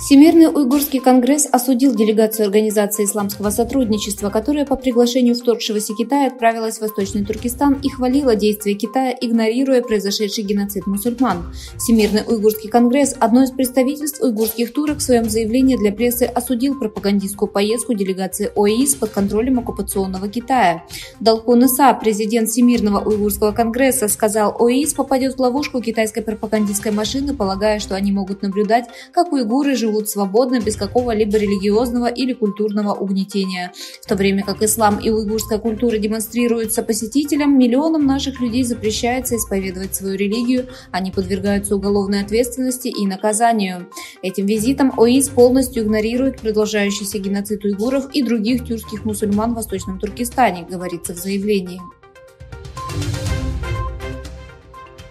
Всемирный уйгурский конгресс осудил делегацию Организации исламского сотрудничества, которая по приглашению вторгшегося Китая отправилась в Восточный Туркестан и хвалила действия Китая, игнорируя произошедший геноцид мусульман. Всемирный уйгурский конгресс, одно из представительств уйгурских турок, в своем заявлении для прессы осудил пропагандистскую поездку делегации ОИС под контролем оккупационного Китая. Далкун Иса, президент Всемирного уйгурского конгресса, сказал, ОИС попадет в ловушку китайской пропагандистской машины, полагая, что они могут наблюдать, как уйгуры живут свободно, без какого-либо религиозного или культурного угнетения. В то время как ислам и уйгурская культура демонстрируются посетителям, миллионам наших людей запрещается исповедовать свою религию, они подвергаются уголовной ответственности и наказанию. Этим визитом ОИС полностью игнорирует продолжающийся геноцид уйгуров и других тюркских мусульман в Восточном Туркестане, говорится в заявлении.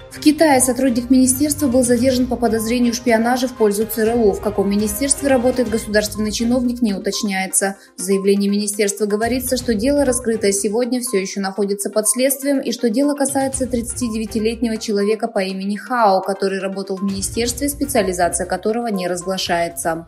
В Китае сотрудник министерства был задержан по подозрению в шпионаже в пользу ЦРУ. В каком министерстве работает государственный чиновник, не уточняется. В заявлении министерства говорится, что дело, раскрытое сегодня, все еще находится под следствием и что дело касается 39-летнего человека по имени Хао, который работал в министерстве, специализация которого не разглашается.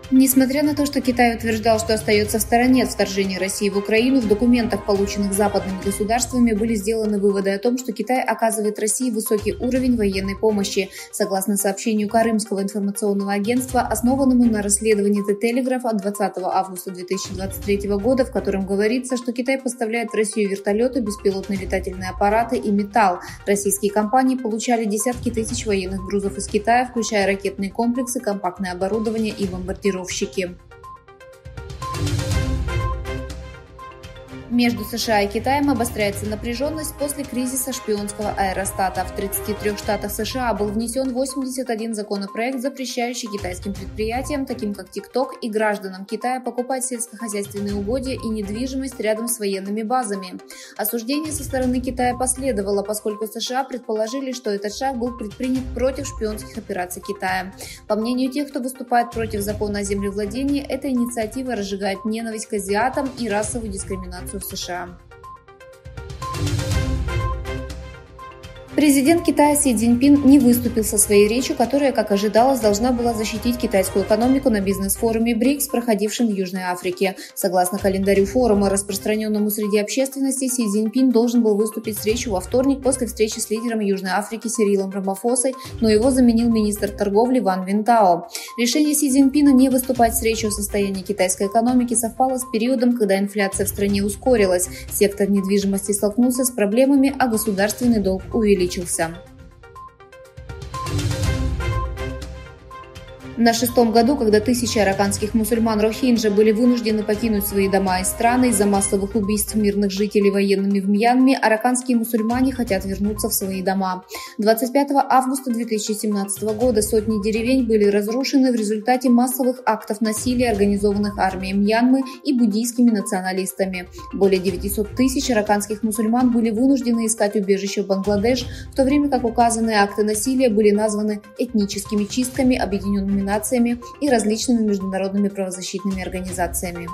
Несмотря на то, что Китай утверждал, что остается в стороне от вторжения России в Украину, в документах, полученных западными государствами, были сделаны выводы о том, что Китай оказывает России высокий уровень военной помощи. Согласно сообщению Карымского информационного агентства, основанному на расследовании The Telegraph от 20 августа 2023 года, в котором говорится, что Китай поставляет в Россию вертолеты, беспилотные летательные аппараты и металл. Российские компании получали десятки тысяч военных грузов из Китая, включая ракетные комплексы, компактное оборудование и бомбардировки. Между США и Китаем обостряется напряженность после кризиса шпионского аэростата. В 33 штатах США был внесен 81 законопроект, запрещающий китайским предприятиям, таким как TikTok, и гражданам Китая покупать сельскохозяйственные угодья и недвижимость рядом с военными базами. Осуждение со стороны Китая последовало, поскольку США предположили, что этот шаг был предпринят против шпионских операций Китая. По мнению тех, кто выступает против закона о землевладении, эта инициатива разжигает ненависть к азиатам и расовую дискриминацию в США. Президент Китая Си Цзиньпин не выступил со своей речью, которая, как ожидалось, должна была защитить китайскую экономику на бизнес-форуме БРИКС, проходившем в Южной Африке. Согласно календарю форума, распространенному среди общественности, Си Цзиньпин должен был выступить с речью во вторник после встречи с лидером Южной Африки Сирилом Рамафосой, но его заменил министр торговли Ван Винтао. Решение Си Цзиньпина не выступать с речью о состоянии китайской экономики совпало с периодом, когда инфляция в стране ускорилась, сектор недвижимости столкнулся с проблемами, а государственный долг увеличился. На шестом году, когда тысячи араканских мусульман рохинджа были вынуждены покинуть свои дома и страны из-за массовых убийств мирных жителей военными в Мьянме, араканские мусульмане хотят вернуться в свои дома. 25 августа 2017 года сотни деревень были разрушены в результате массовых актов насилия, организованных армией Мьянмы и буддийскими националистами. Более 900 тысяч араканских мусульман были вынуждены искать убежище в Бангладеш, в то время как указанные акты насилия были названы этническими чистками, Объединенными нациями и различными международными правозащитными организациями.